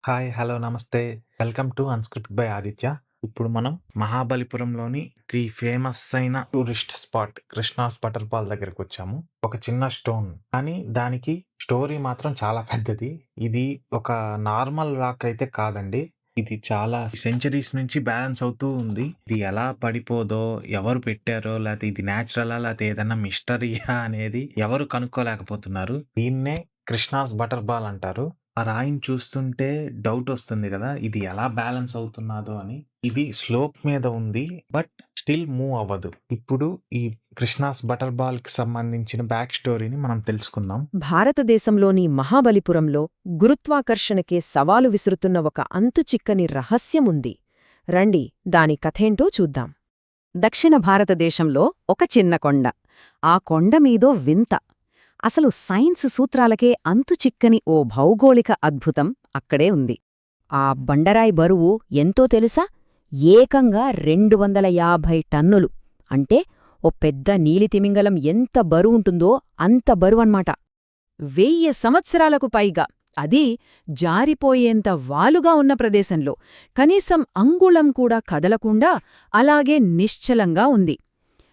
Hi. Hello. నమస్తే. Welcome to unscripted by Aditya. ఇప్పుడు మనం మహాబలిపురంలోని 3 ఫేమస్ అయిన tourist spot Krishna's waterfall దగ్గరకొచ్చాము. ఒక చిన్న స్టోన్ కానీ దానికి స్టోరీ మాత్రం చాలా పెద్దది. ఇది ఒక నార్మల్ రాక్ అయితే కాదండి. ఇది చాలా సెంచరీస్ నుంచి బ్యాలెన్స్ అవుతూ ఉంది. ఇది ఎలా పడిపోదో, ఎవరు పెట్టారో, లేతే ఇది నేచురలా లేతే ఏదన్నా మిస్టరీయా అనేది ఎవరు కనుక్కోలేకపోతున్నారు. దీన్నే కృష్ణాస్ బటర్ బాల్ అంటారు. ఆ రాయిని చూస్తుంటే డౌటొస్తుంది గదా! ఇది ఎలా బ్యాలెన్స్ అవుతున్నాదో అని. ఇది స్లోప్ మీద ఉంది. బట్ స్టిల్ మూవ్ అవ్వదు. ఇప్పుడు ఈ కృష్ణాస్ బటర్ బాల్‌కి సంబంధించిన బ్యాక్ స్టోరీని మనం తెలుసుకుందాం. భారతదేశంలోని మహాబలిపురంలో గురుత్వాకర్షణకే సవాలు విసురుతున్న ఒక అంతుచిక్కని రహస్యముంది. రండి దాని కథేంటో చూద్దాం. దక్షిణ భారతదేశంలో ఒక చిన్న కొండ. ఆ కొండమీదో వింత. అసలు సైన్స్ సూత్రాలకే అంతుచిక్కని ఓ భౌగోళిక అద్భుతం అక్కడే ఉంది. ఆ బండరాయి బరువు ఎంతో తెలుసా? ఏకంగా 250 టన్నులు. అంటే ఓ పెద్ద నీలితిమింగలం ఎంత బరువుంటుందో అంత బరువన్మాట. 1000 సంవత్సరాలకు పైగా అది జారిపోయేంత వాలుగా ఉన్న ప్రదేశంలో కనీసం అంగుళం కూడా కదలకుండా అలాగే నిశ్చలంగా ఉంది.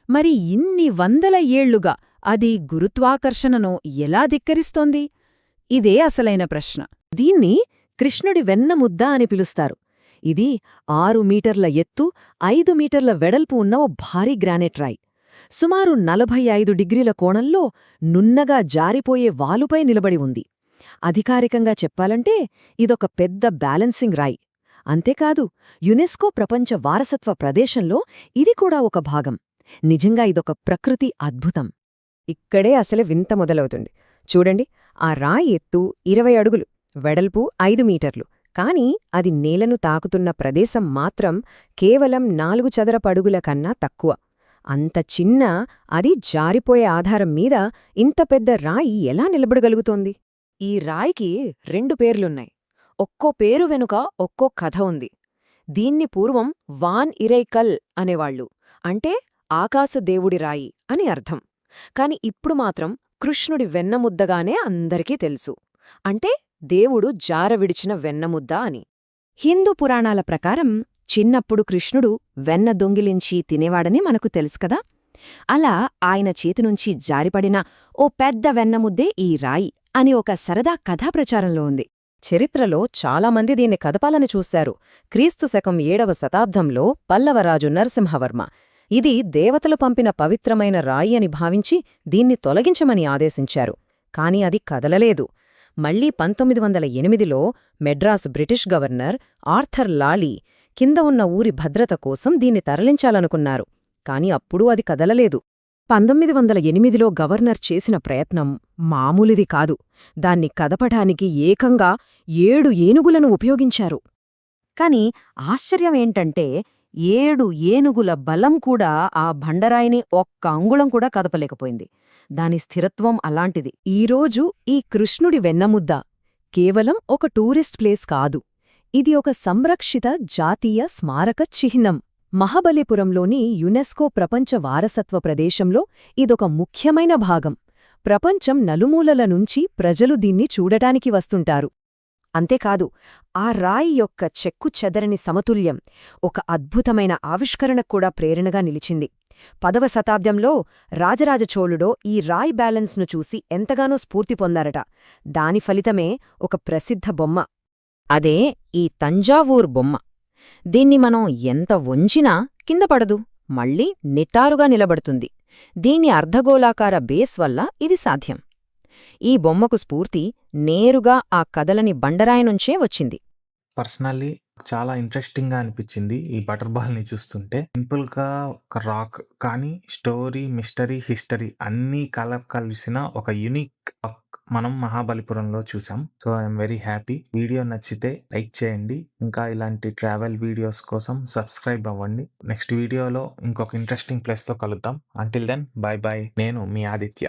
మరి ఇన్ని వందల ఏళ్లుగా అది గురుత్వాకర్షణను ఎలా ధిక్కరిస్తోంది? ఇదే అసలైన ప్రశ్న. దీన్ని కృష్ణుడి వెన్నముద్ద అని పిలుస్తారు. ఇది 6 మీటర్ల ఎత్తు, 5 మీటర్ల వెడల్పు ఉన్న ఓ భారీ గ్రానైట్ రాయి. సుమారు 45 డిగ్రీల కోణంలో నున్నగా జారిపోయే వాలుపై నిలబడి ఉంది. అధికారికంగా చెప్పాలంటే ఇదొక పెద్ద బ్యాలెన్సింగ్ రాయి. అంతేకాదు, యునెస్కో ప్రపంచ వారసత్వ ప్రదేశంలో ఇది కూడా ఒక భాగం. నిజంగా ఇదొక ప్రకృతి అద్భుతం. ఇక్కడే అసలు వింత మొదలవుతుంది. చూడండి, ఆ రాయి ఎత్తు 20 అడుగులు, వెడల్పు 5 మీటర్లు. కాని అది నేలను తాకుతున్న ప్రదేశం మాత్రం కేవలం 4 చదరపు అడుగుల కన్నా తక్కువ. అంత చిన్న అది జారిపోయే ఆధారం మీద ఇంత పెద్ద రాయి ఎలా నిలబడగలుగుతోంది? ఈ రాయికి 2 పేర్లున్నాయి. ఒక్కో పేరు వెనుక ఒక్కో కథ ఉంది. దీన్ని పూర్వం వాన్ ఇరైకల్ అనేవాళ్లు. అంటే ఆకాశదేవుడి రాయి అని అర్థం. కాని ఇప్పుడు మాత్రం కృష్ణుడి వెన్నముద్దగానే అందరికీ తెలుసు. అంటే దేవుడు జారవిడిచిన వెన్నముద్ద అని. హిందూ పురాణాల ప్రకారం చిన్నప్పుడు కృష్ణుడు వెన్న దొంగిలించి తినేవాడని మనకు తెలుసుకదా. అలా ఆయన చేతినుంచి జారిపడిన ఓ పెద్ద వెన్నముద్దే ఈ రాయి అని ఒక సరదా కథాప్రచారంలో ఉంది. చరిత్రలో చాలామంది దీన్ని కదపాలని చూశారు. క్రీస్తు శకం 7వ శతాబ్దంలో పల్లవరాజు నరసింహవర్మ ఇది దేవతలు పంపిన పవిత్రమైన రాయి అని భావించి దీన్ని తొలగించమని ఆదేశించారు. కాని అది కదలలేదు. మళ్లీ 1908లో మెడ్రాస్ బ్రిటిష్ గవర్నర్ ఆర్థర్ లాలీ కింద ఉన్న ఊరి భద్రత కోసం దీన్ని తరలించాలనుకున్నారు. కాని అప్పుడూ అది కదలలేదు. 1908లో గవర్నర్ చేసిన ప్రయత్నం మామూలిది కాదు. దాన్ని కదపడానికి ఏకంగా 7 ఏనుగులను ఉపయోగించారు. కాని ఆశ్చర్యమేంటంటే 7 ఏనుగుల బలం కూడా ఆ బండరాయిని ఒక్క అంగుళం కూడా కదపలేకపోయింది. దాని స్థిరత్వం అలాంటిది. ఈరోజు ఈ కృష్ణుడి వెన్నముద్ద కేవలం ఒక టూరిస్ట్ ప్లేస్ కాదు. ఇది ఒక సంరక్షిత జాతీయ స్మారక చిహ్నం. మహాబలిపురంలోని యునెస్కో ప్రపంచ వారసత్వ ప్రదేశంలో ఇదొక ముఖ్యమైన భాగం. ప్రపంచం నలుమూలల నుంచి ప్రజలు దీన్ని చూడటానికి వస్తుంటారు. అంతేకాదు, ఆ రాయి యొక్క చెక్కుచెదరని సమతుల్యం ఒక అద్భుతమైన ఆవిష్కరణకూడా ప్రేరణగా నిలిచింది. 10వ శతాబ్దంలో రాజరాజ చోళుడో ఈ రాయి బ్యాలెన్స్ను చూసి ఎంతగానో స్ఫూర్తి పొందారట. దాని ఫలితమే ఒక ప్రసిద్ధ బొమ్మ. అదే ఈ తంజావూర్ బొమ్మ. దీన్ని మనం ఎంత వంచినా కింద పడదు, మళ్ళీ నిటారుగా నిలబడుతుంది. దీని అర్ధగోళాకార బేస్ వల్ల ఇది సాధ్యం. ఈ బొమ్మకు స్ఫూర్తి నేరుగా ఆ కదలని బండరాయి నుంచే వచ్చింది. పర్సనల్లీ చాలా ఇంట్రెస్టింగ్‌గా అనిపిచ్చింది ఈ బటర్ బాల్‌ని చూస్తుంటే. సింపుల్‌గా ఒక రాక్ కానీ స్టోరీ, మిస్టరీ, హిస్టరీ అన్నీ కలిసిన ఒక యూనిక్ మనం మహాబలిపురంలో చూసాం. So, I'm very happy. Video నచ్చితే లైక్ చేయండి. ఇంకా ఇలాంటి ట్రావెల్ వీడియోస్ కోసం సబ్స్క్రైబ్ అవ్వండి. నెక్స్ట్ వీడియోలో ఇంకొక ఇంట్రెస్టింగ్ ప్లేస్‌తో కలుద్దాం. Until then bye bye. నేను మీ ఆదిత్య.